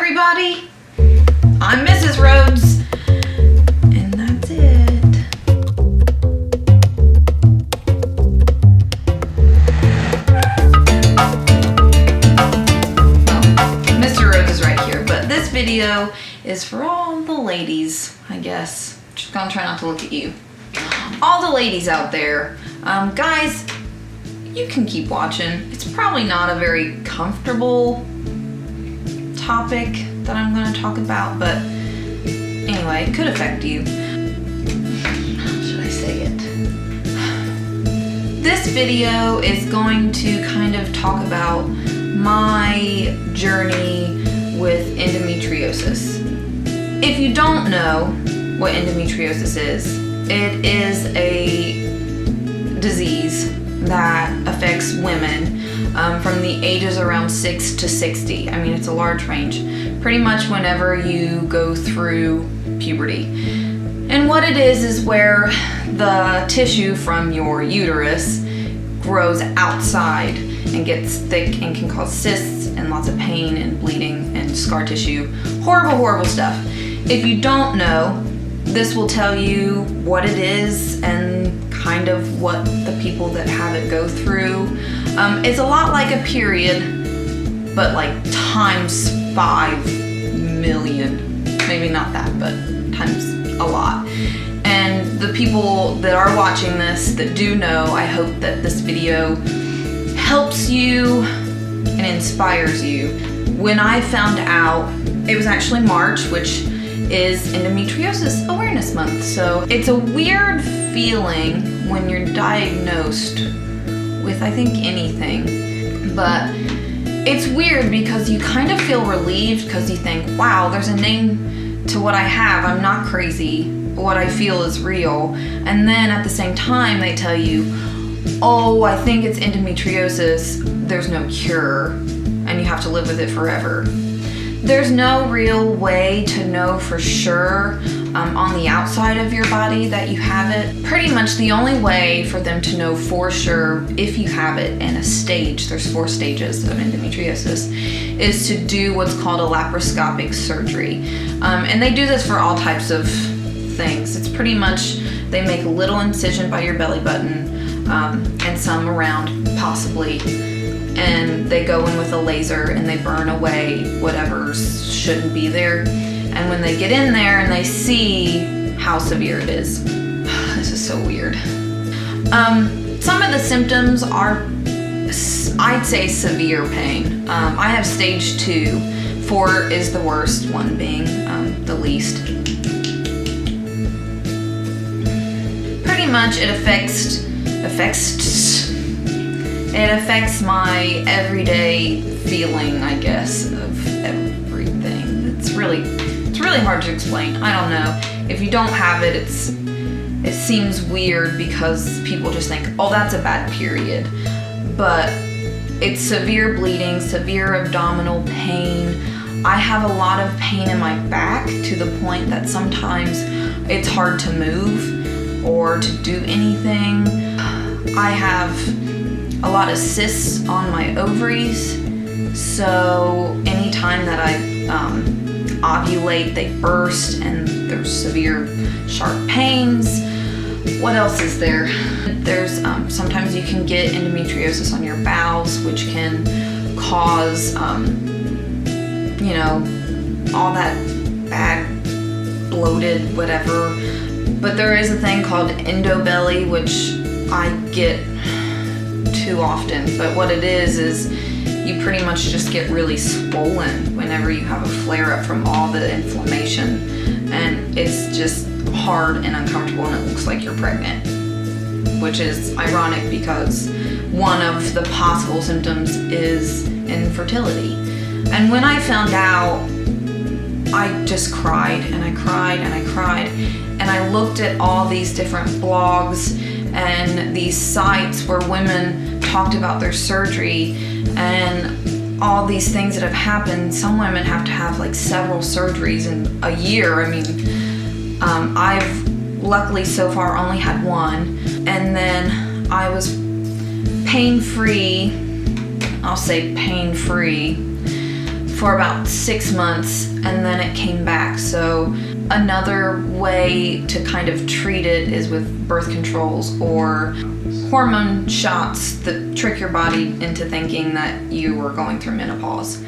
everybody. I'm Mrs. Rhodes, and that's it. Well, Mr. Rhodes is right here, but this video is for all the ladies, I guess. Just gonna try not to look at you. All the ladies out there. Guys, you can keep watching. It's probably not a very comfortable topic that I'm going to talk about, but anyway, it could affect you. How should I say it? This video is going to kind of talk about my journey with endometriosis. If you don't know what endometriosis is, it is a disease that affects women from the ages around 6 to 60. I mean, it's a large range. Pretty much whenever you go through puberty. And what it is where the tissue from your uterus grows outside and gets thick and can cause cysts and lots of pain and bleeding and scar tissue. Horrible, horrible stuff. If you don't know, this will tell you what it is and kind of what the people that have it go through. It's a lot like a period, but like times 5 million. Maybe not that, but times a lot. And the people that are watching this that do know, I hope that this video helps you and inspires you. When I found out, it was actually March, which is Endometriosis Awareness Month. So it's a weird feeling when you're diagnosed with, I think, anything. But it's weird because you kind of feel relieved because you think, wow, there's a name to what I have. I'm not crazy. What I feel is real. And then at the same time, they tell you, oh, I think it's endometriosis. There's no cure and you have to live with it forever. There's no real way to know for sure on the outside of your body that you have it. Pretty much the only way for them to know for sure if you have it in a stage, there's 4 stages of endometriosis, is to do what's called a laparoscopic surgery. And they do this for all types of things. It's pretty much, they make a little incision by your belly button and some around possibly, and they go in with a laser and they burn away whatever shouldn't be there. And when they get in there and they see how severe it is, this is so weird. Some of the symptoms are, I'd say, severe pain. I have stage 2, 4 is the worst, 1 being the least. Pretty much it affects my everyday feeling, I guess, of everything. It's really hard to explain. I don't know. If you don't have it, it seems weird because people just think, oh, that's a bad period. But it's severe bleeding, severe abdominal pain. I have a lot of pain in my back to the point that sometimes it's hard to move or to do anything. I have a lot of cysts on my ovaries, so anytime that I ovulate, they burst and there's severe sharp pains. What else is there? There's sometimes you can get endometriosis on your bowels, which can cause you know, all that bad bloated whatever. But there is a thing called endobelly, which I get too often, but what it is you pretty much just get really swollen whenever you have a flare-up from all the inflammation, and it's just hard and uncomfortable and it looks like you're pregnant, which is ironic because one of the possible symptoms is infertility. And when I found out, I just cried and I cried and I cried, and I looked at all these different blogs and these sites where women talked about their surgery and all these things that have happened. Some women have to have like several surgeries in a year. I mean, I've luckily so far only had 1, and then I was pain-free, I'll say pain-free, for about 6 months, and then it came back. So another way to kind of treat it is with birth controls or hormone shots that trick your body into thinking that you were going through menopause.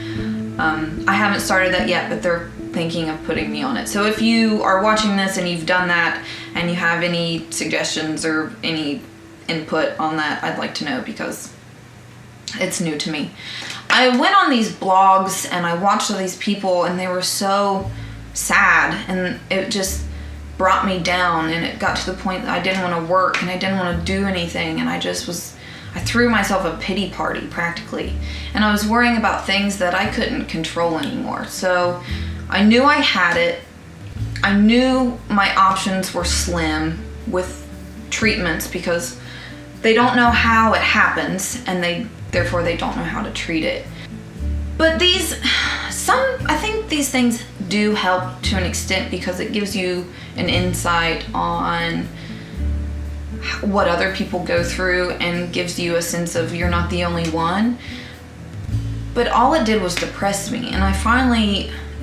I haven't started that yet, but they're thinking of putting me on it. So if you are watching this and you've done that and you have any suggestions or any input on that, I'd like to know, because it's new to me. I went on these blogs and I watched all these people, and they were so sad, and it just brought me down, and it got to the point that I didn't want to work and I didn't want to do anything, and I threw myself a pity party practically, and I was worrying about things that I couldn't control anymore. So I knew I had it. I knew my options were slim with treatments, because they don't know how it happens, and therefore they don't know how to treat it. But I think these things do help to an extent, because it gives you an insight on what other people go through and gives you a sense of you're not the only one. But all it did was depress me, and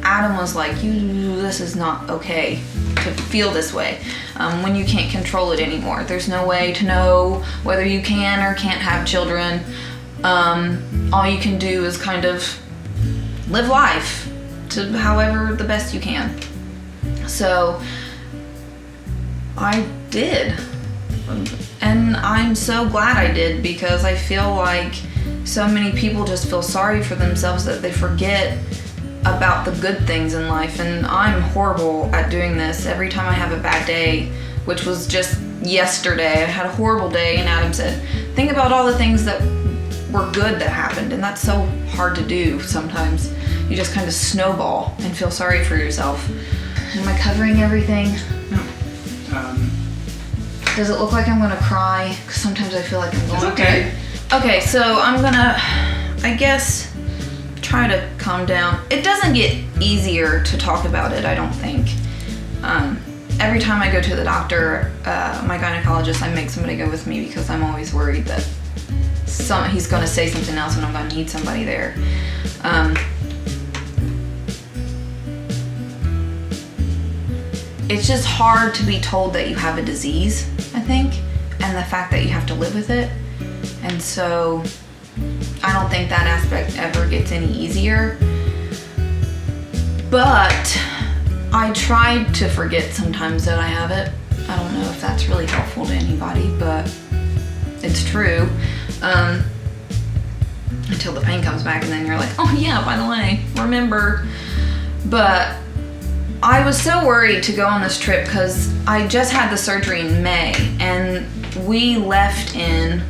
Adam was like, this is not okay to feel this way when you can't control it anymore. There's no way to know whether you can or can't have children. All you can do is kind of live life to however the best you can. So I did, and I'm so glad I did, because I feel like so many people just feel sorry for themselves that they forget about the good things in life. And I'm horrible at doing this. Every time I have a bad day, which was just yesterday, I had a horrible day, and Adam said, think about all the things that were good that happened. And that's so hard to do sometimes. You just kind of snowball and feel sorry for yourself. Am I covering everything? No. Does it look like I'm gonna cry? Because sometimes I feel like I'm going It's okay. to. Okay, so I'm gonna, I guess, try to calm down. It doesn't get easier to talk about it, I don't think. Every time I go to the doctor, my gynecologist, I make somebody go with me, because I'm always worried that he's gonna say something else and I'm gonna need somebody there. It's just hard to be told that you have a disease, I think, and the fact that you have to live with it. And so I don't think that aspect ever gets any easier. But I tried to forget sometimes that I have it. I don't know if that's really helpful to anybody, but it's true. Until the pain comes back, and then you're like, oh yeah, by the way, remember. But I was so worried to go on this trip, because I just had the surgery in May, and we left in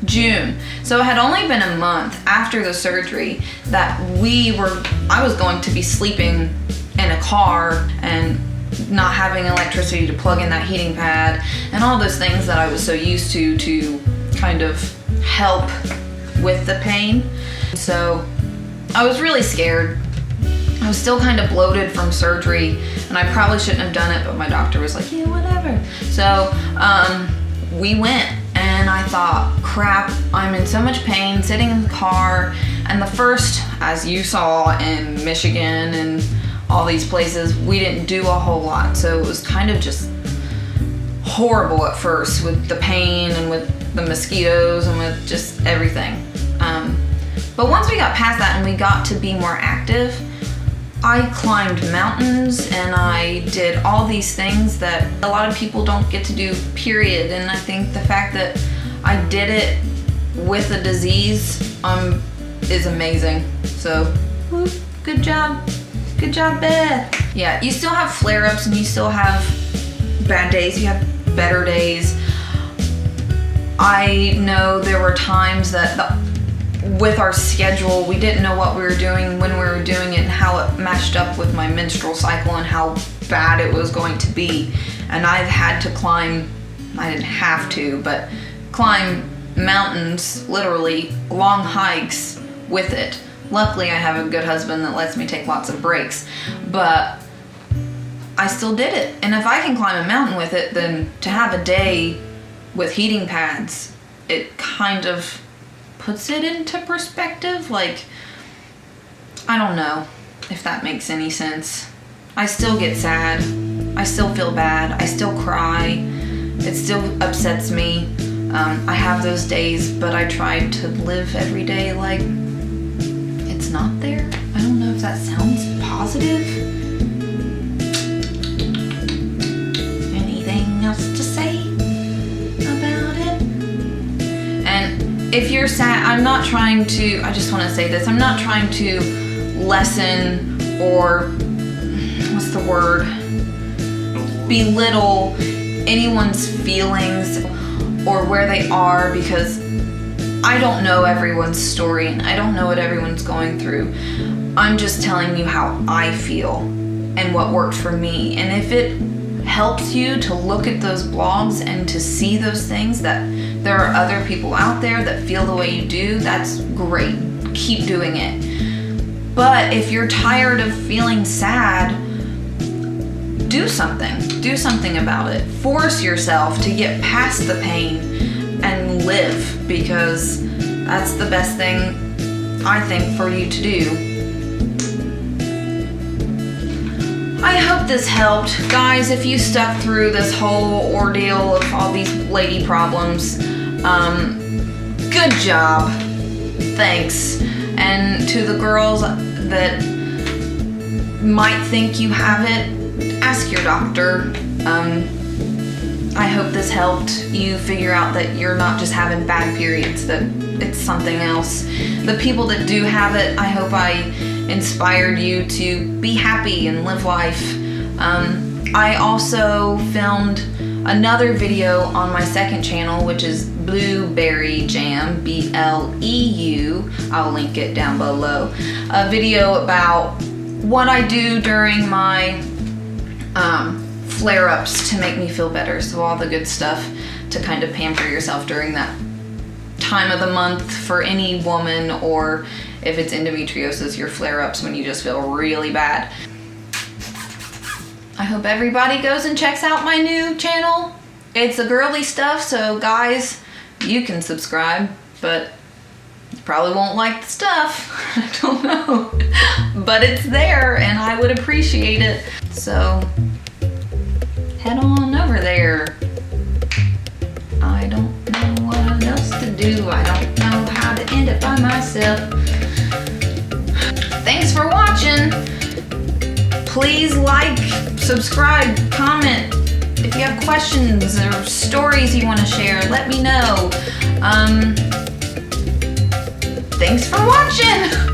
June. So it had only been a month after the surgery that I was going to be sleeping in a car and not having electricity to plug in that heating pad and all those things that I was so used to kind of help with the pain. So I was really scared. I was still kind of bloated from surgery, and I probably shouldn't have done it, but my doctor was like, yeah, whatever. So we went, and I thought, crap, I'm in so much pain sitting in the car. And the first, as you saw in Michigan and all these places, we didn't do a whole lot. So it was kind of just horrible at first, with the pain and with the mosquitoes and with just everything. But once we got past that and we got to be more active, I climbed mountains and I did all these things that a lot of people don't get to do, period. And I think the fact that I did it with a disease is amazing. So, good job. Good job, Beth. Yeah, you still have flare-ups and you still have bad days. You have better days. I know there were times that with our schedule, we didn't know what we were doing, when we were doing it, and how it matched up with my menstrual cycle and how bad it was going to be. And I've had to climb, I didn't have to, but climb mountains, literally long hikes with it. Luckily, I have a good husband that lets me take lots of breaks, but I still did it. And if I can climb a mountain with it, then to have a day with heating pads, it kind of puts it into perspective. Like, I don't know if that makes any sense. I still get sad. I still feel bad. I still cry. It still upsets me. I have those days, but I try to live every day like it's not there. I don't know if that sounds positive. Anything else to say about it? And if you're sad, I just want to say this, I'm not trying to lessen or, what's the word? Belittle anyone's feelings or where they are, because I don't know everyone's story and I don't know what everyone's going through. I'm just telling you how I feel and what worked for me. And if it helps you to look at those blogs and to see those things, that there are other people out there that feel the way you do, that's great. Keep doing it. But if you're tired of feeling sad, do something. Do something about it. Force yourself to get past the pain and live, because that's the best thing, I think, for you to do. I hope this helped. Guys, if you stuck through this whole ordeal of all these lady problems, good job. Thanks. And to the girls that might think you have it, ask your doctor. I hope this helped you figure out that you're not just having bad periods, that it's something else. The people that do have it, I hope I inspired you to be happy and live life. I also filmed another video on my second channel, which is Blueberry Jam, BLEU. I'll link it down below. A video about what I do during my flare-ups to make me feel better. So all the good stuff to kind of pamper yourself during that time of the month for any woman, or if it's endometriosis, your flare-ups when you just feel really bad. I hope everybody goes and checks out my new channel. It's a girly stuff, so guys, you can subscribe, but you probably won't like the stuff. I don't know. But it's there and I would appreciate it. So head on over there. I don't know what else to do. I don't know how to end it by myself. Thanks for watching. Please like, subscribe, comment. If you have questions or stories you want to share, let me know. Thanks for watching.